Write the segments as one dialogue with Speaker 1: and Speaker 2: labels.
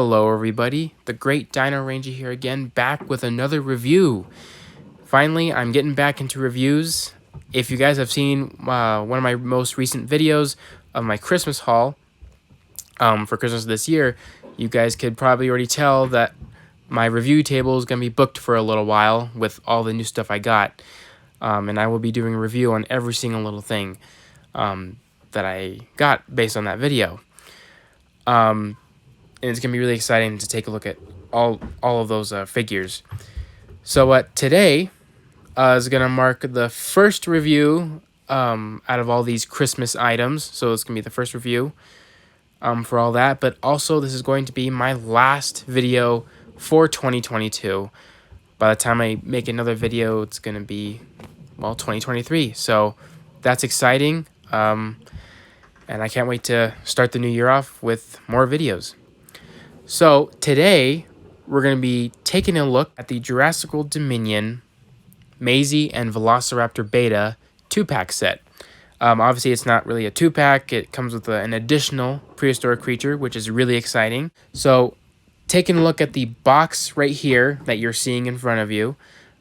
Speaker 1: Hello everybody, the Great Dino Ranger here again, back with another review. Finally, I'm getting back into reviews. If you guys have seen one of my most recent videos of my Christmas haul for Christmas this year, you guys could probably already tell that my review table is going to be booked for a little while with all the new stuff I got. And I will be doing a review on every single little thing that I got based on that video. And it's going to be really exciting to take a look at all of those figures. So today is going to mark the first review out of all these Christmas items. So it's going to be the first review for all that. But also this is going to be my last video for 2022. By the time I make another video, it's going to be, well, 2023. So that's exciting. And I can't wait to start the new year off with more videos. So today, we're going to be taking a look at the Jurassic Dominion Maisie and Velociraptor Beta 2-pack set. Obviously, it's not really a 2-pack. It comes with an additional prehistoric creature, which is really exciting. So taking a look at the box right here that you're seeing in front of you,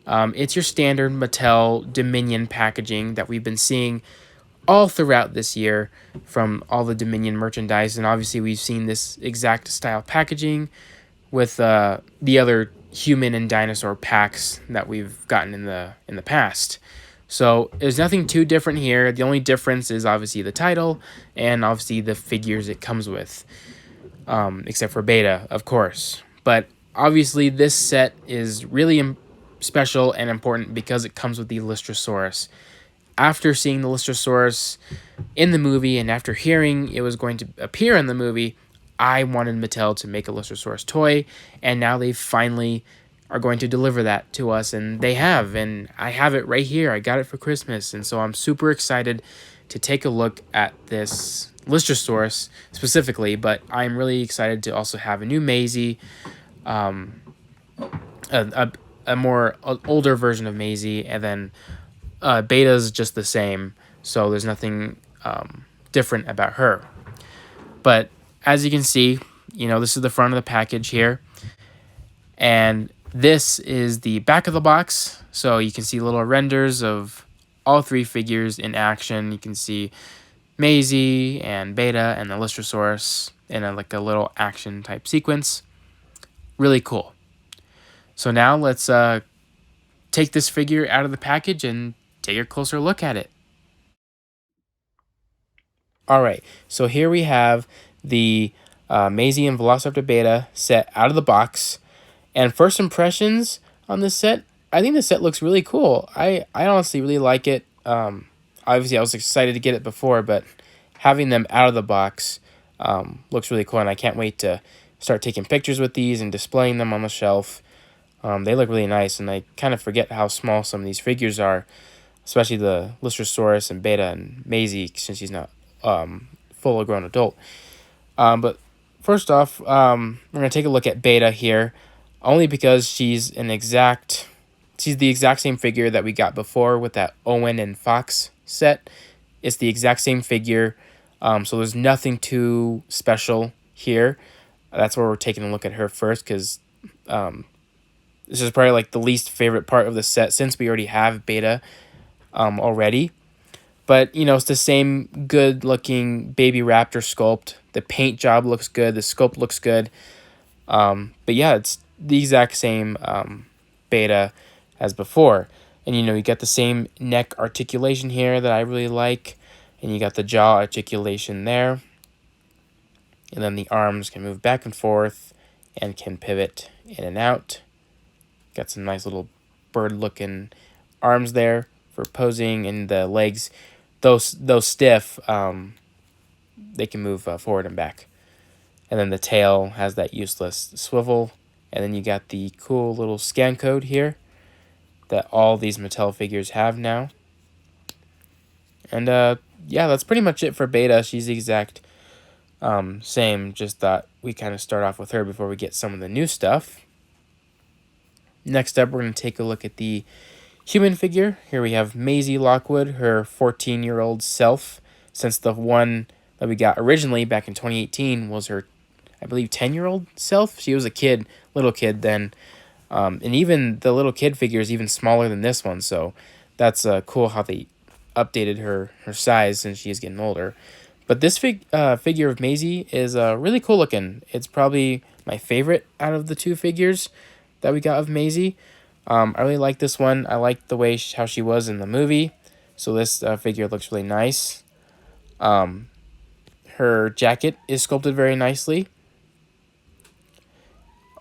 Speaker 1: it's your standard Mattel Dominion packaging that we've been seeing all throughout this year from all the Dominion merchandise. And obviously we've seen this exact style packaging with the other human and dinosaur packs that we've gotten in the past. So there's nothing too different here. The only difference is obviously the title and obviously the figures it comes with, except for Beta, of course. But obviously this set is really special and important because it comes with the Lystrosaurus. After seeing the Lystrosaurus in the movie and after hearing it was going to appear in the movie, I wanted Mattel to make a Lystrosaurus toy, and now they finally are going to deliver that to us, and they have, and I have it right here. I got it for Christmas, and so I'm super excited to take a look at this Lystrosaurus specifically, but I'm really excited to also have a new Maisie, a more older version of Maisie, and then Beta's just the same, so there's nothing different about her. But as you can see, this is the front of the package here, and this is the back of the box. So you can see little renders of all three figures in action. You can see Maisie and Beta and the Lystrosaurus in a little action type sequence. Really cool. So now let's take this figure out of the package and take a closer look at it. Alright, so here we have the Maisie and Velociraptor Beta set out of the box. And first impressions on this set, I think the set looks really cool. I honestly really like it. Obviously, I was excited to get it before, but having them out of the box looks really cool. And I can't wait to start taking pictures with these and displaying them on the shelf. They look really nice, and I kind of forget how small some of these figures are, especially the Lystrosaurus and Beta and Maisie, since she's not full grown adult. But first off, we're going to take a look at Beta here, only because she's the exact same figure that we got before with that Owen and Fox set. It's the exact same figure, so there's nothing too special here. That's where we're taking a look at her first, because this is probably the least favorite part of the set, since we already have Beta already. But, it's the same good-looking baby raptor sculpt. The paint job looks good. The sculpt looks good. But, yeah, it's the exact same Beta as before. And, you got the same neck articulation here that I really like. And you got the jaw articulation there. And then the arms can move back and forth and can pivot in and out. Got some nice little bird-looking arms there for posing, and the legs, those stiff, they can move forward and back. And then the tail has that useless swivel, and then you got the cool little scan code here that all these Mattel figures have now. And yeah, that's pretty much it for Beta. She's the exact same, just thought we kind of start off with her before we get some of the new stuff. Next up, we're going to take a look at the human figure. Here we have Maisie Lockwood, her 14-year-old self, since the one that we got originally back in 2018 was her I believe, 10-year-old self. She was a kid, little kid then. And even the little kid figure is even smaller than this one. So that's cool how they updated her size since she is getting older. But this figure of Maisie is really cool looking. It's probably my favorite out of the two figures that we got of Maisie. I really like this one. I like the way how she was in the movie. So this figure looks really nice. Her jacket is sculpted very nicely.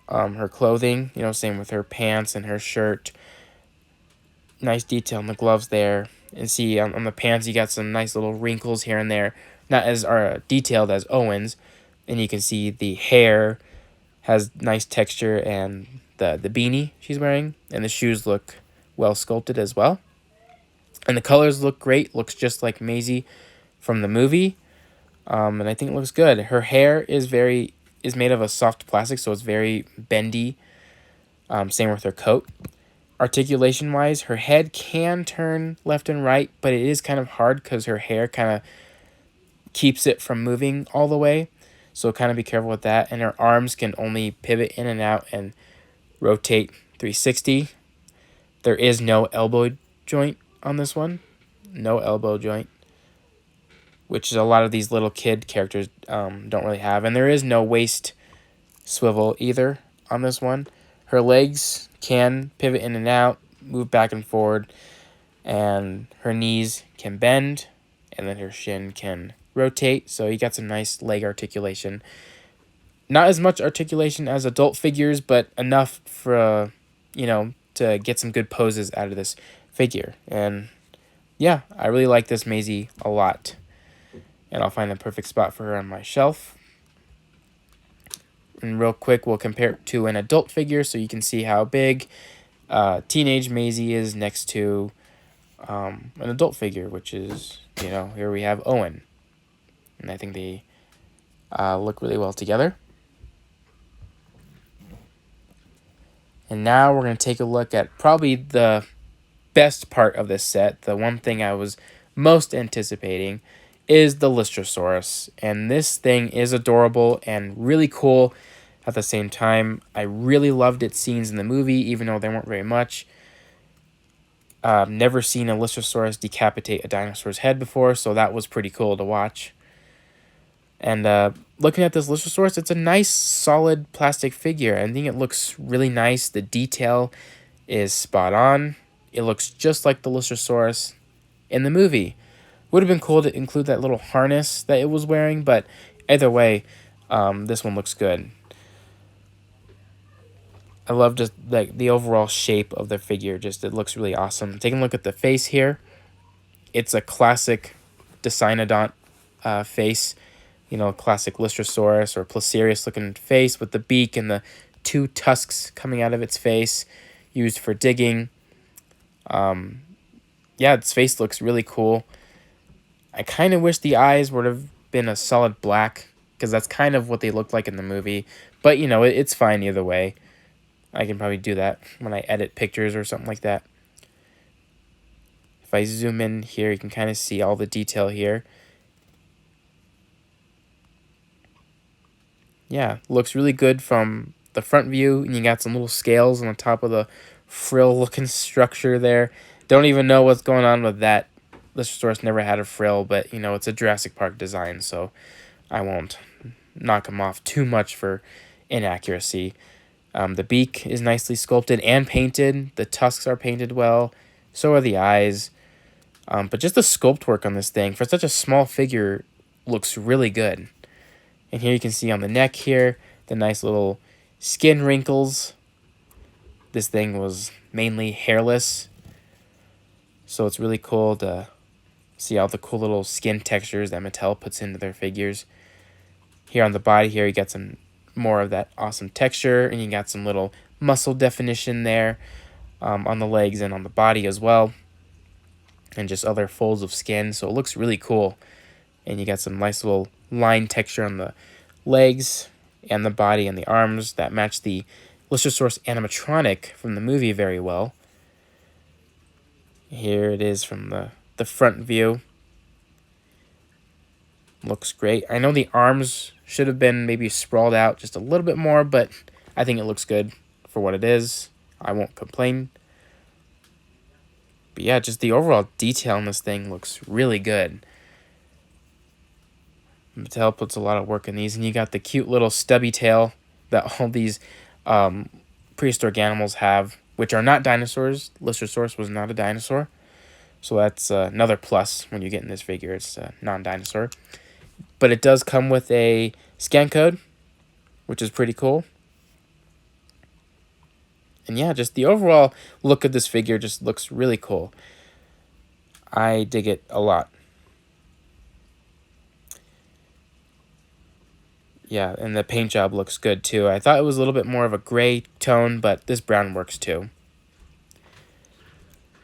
Speaker 1: Her clothing, same with her pants and her shirt. Nice detail on the gloves there. And see on the pants, you got some nice little wrinkles here and there. Not as detailed as Owen's. And you can see the hair has nice texture, and the beanie she's wearing. And the shoes look well sculpted as well. And the colors look great. Looks just like Maisie from the movie. And I think it looks good. Her hair is made of a soft plastic, so it's very bendy. Same with her coat. Articulation wise, her head can turn left and right, but it is kind of hard because her hair kind of keeps it from moving all the way. So kind of be careful with that. And her arms can only pivot in and out and rotate 360. There is no elbow joint on this one. No elbow joint, which is a lot of these little kid characters don't really have. And there is no waist swivel either on this one. Her legs can pivot in and out, move back and forward, and her knees can bend, and then her shin can rotate. So you got some nice leg articulation. Not as much articulation as adult figures, but enough for, to get some good poses out of this figure. And yeah, I really like this Maisie a lot. And I'll find a perfect spot for her on my shelf. And real quick, we'll compare it to an adult figure so you can see how big teenage Maisie is next to an adult figure, which is, here we have Owen. And I think they look really well together. And now we're going to take a look at probably the best part of this set. The one thing I was most anticipating is the Lystrosaurus. And this thing is adorable and really cool at the same time. I really loved its scenes in the movie, even though there weren't very much. Never seen a Lystrosaurus decapitate a dinosaur's head before, so that was pretty cool to watch. And looking at this Lystrosaurus, it's a nice, solid plastic figure. I think it looks really nice. The detail is spot on. It looks just like the Lystrosaurus in the movie. Would have been cool to include that little harness that it was wearing, but either way, this one looks good. I love just like the overall shape of the figure. Just it looks really awesome. Taking a look at the face here, it's a classic Dicynodont face. Classic Lystrosaurus or Placerius looking face with the beak and the two tusks coming out of its face, used for digging. Yeah, its face looks really cool. I kind of wish the eyes would have been a solid black, because that's kind of what they looked like in the movie. But, it's fine either way. I can probably do that when I edit pictures or something like that. If I zoom in here, you can kind of see all the detail here. Yeah, looks really good from the front view. And you got some little scales on the top of the frill-looking structure there. Don't even know what's going on with that. Lystrosaurus never had a frill, but, it's a Jurassic Park design, so I won't knock them off too much for inaccuracy. The beak is nicely sculpted and painted. The tusks are painted well. So are the eyes. But just the sculpt work on this thing, for such a small figure, looks really good. And here you can see on the neck here, the nice little skin wrinkles. This thing was mainly hairless. So it's really cool to see all the cool little skin textures that Mattel puts into their figures. Here on the body here, you got some more of that awesome texture, and you got some little muscle definition there on the legs and on the body as well. And just other folds of skin, so it looks really cool. And you got some nice little line texture on the legs and the body and the arms that match the Lystrosaurus animatronic from the movie very well. Here it is from the front view. Looks great. I know the arms should have been maybe sprawled out just a little bit more, but I think it looks good for what it is. I won't complain. But yeah, just the overall detail in this thing looks really good. Mattel puts a lot of work in these, and you got the cute little stubby tail that all these prehistoric animals have, which are not dinosaurs. Lystrosaurus was not a dinosaur, so that's another plus when you get in this figure. It's a non-dinosaur. But it does come with a scan code, which is pretty cool. And yeah, just the overall look of this figure just looks really cool. I dig it a lot. Yeah, and the paint job looks good too. I thought it was a little bit more of a gray tone, but this brown works too.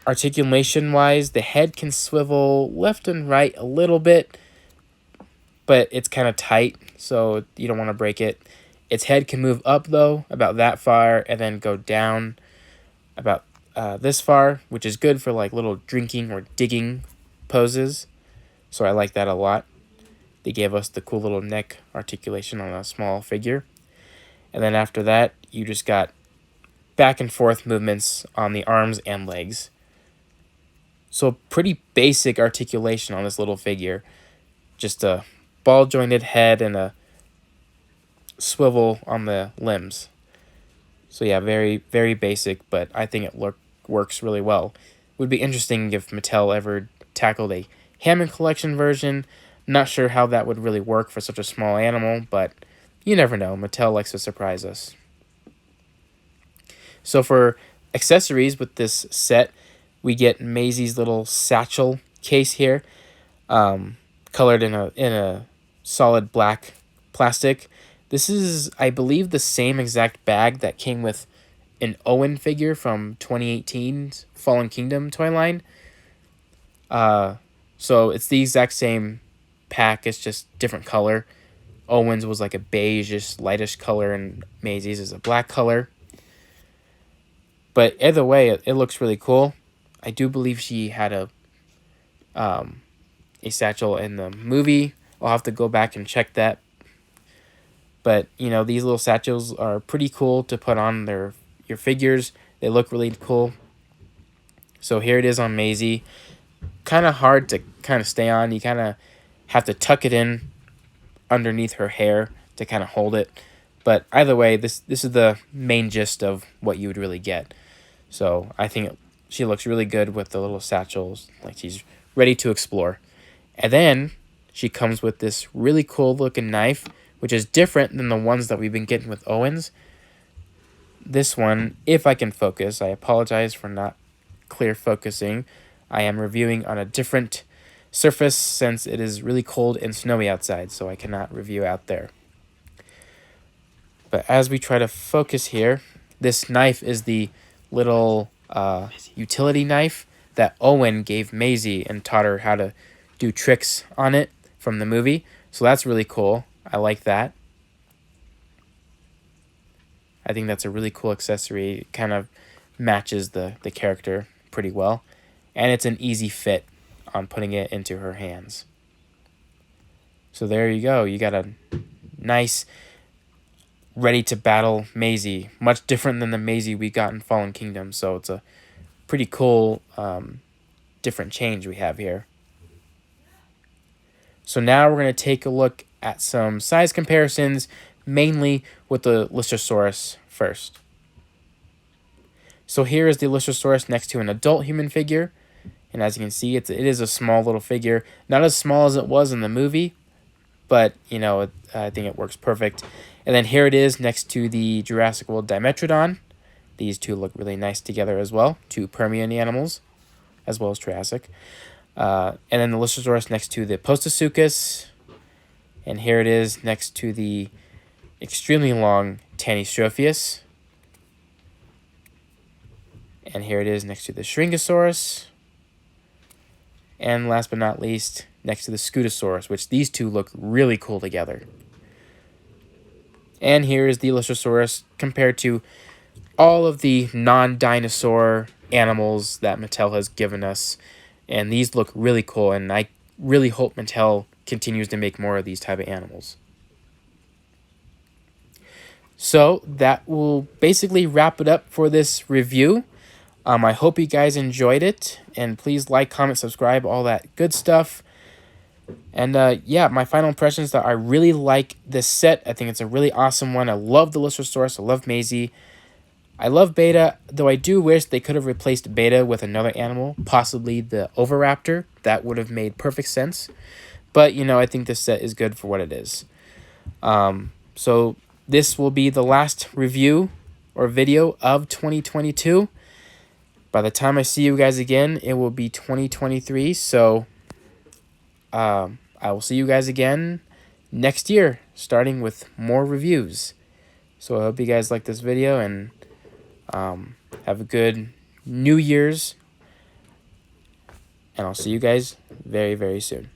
Speaker 1: Articulation-wise, the head can swivel left and right a little bit, but it's kind of tight, so you don't want to break it. Its head can move up, though, about that far, and then go down about this far, which is good for like little drinking or digging poses. So I like that a lot. They gave us the cool little neck articulation on a small figure. And then after that, you just got back and forth movements on the arms and legs. So pretty basic articulation on this little figure. Just a ball-jointed head and a swivel on the limbs. So yeah, very, very basic, but I think it works really well. Would be interesting if Mattel ever tackled a Hammond Collection version. Not sure how that would really work for such a small animal, but you never know. Mattel likes to surprise us. So for accessories with this set, we get Maisie's little satchel case here, colored in a solid black plastic. This is, I believe, the same exact bag that came with an Owen figure from 2018's Fallen Kingdom toy line. So it's the exact same pack, it's just different color. Owen's was like a beige-ish, lightish color, and Maisie's is a black color. But either way, it looks really cool. I do believe she had a satchel in the movie. I'll have to go back and check that. But, you know, these little satchels are pretty cool to put on your figures. They look really cool. So here it is on Maisie. Kind of hard to kind of stay on. You kind of have to tuck it in underneath her hair to kind of hold it. But either way, this is the main gist of what you would really get. So I think she looks really good with the little satchels. Like she's ready to explore. And then she comes with this really cool looking knife, which is different than the ones that we've been getting with Owens. This one, if I can focus, I apologize for not clear focusing. I am reviewing on a different surface since it is really cold and snowy outside, so I cannot review out there. But as we try to focus here, this knife is the little utility knife that Owen gave Maisie and taught her how to do tricks on it from the movie. So that's really cool. I like that. I think that's a really cool accessory. It kind of matches the character pretty well. And it's an easy fit on putting it into her hands. So there you go. You got a nice, ready to battle Maisie. Much different than the Maisie we got in Fallen Kingdom. So it's a pretty cool different change we have here. So now we're going to take a look at some size comparisons, mainly with the Lystrosaurus first. So here is the Lystrosaurus next to an adult human figure. And as you can see, it is a small little figure. Not as small as it was in the movie, but, you know, I think it works perfect. And then here it is next to the Jurassic World Dimetrodon. These two look really nice together as well. Two Permian animals, as well as Jurassic. And then the Lystrosaurus next to the Postosuchus. And here it is next to the extremely long Tanystropheus. And here it is next to the Shringosaurus. And last but not least, next to the Scutosaurus, which these two look really cool together. And here is the Lystrosaurus compared to all of the non-dinosaur animals that Mattel has given us. And these look really cool, and I really hope Mattel continues to make more of these type of animals. So that will basically wrap it up for this review. I hope you guys enjoyed it, and please like, comment, subscribe, all that good stuff. And yeah, my final impression is that I really like this set. I think it's a really awesome one. I love the Lystrosaurus. I love Maisie. I love Beta, though I do wish they could have replaced Beta with another animal, possibly the Oviraptor. That would have made perfect sense. But, you know, I think this set is good for what it is. So this will be the last review or video of 2022. By the time I see you guys again, it will be 2023. So I will see you guys again next year, starting with more reviews. So I hope you guys like this video, and have a good New Year's. And I'll see you guys very, very soon.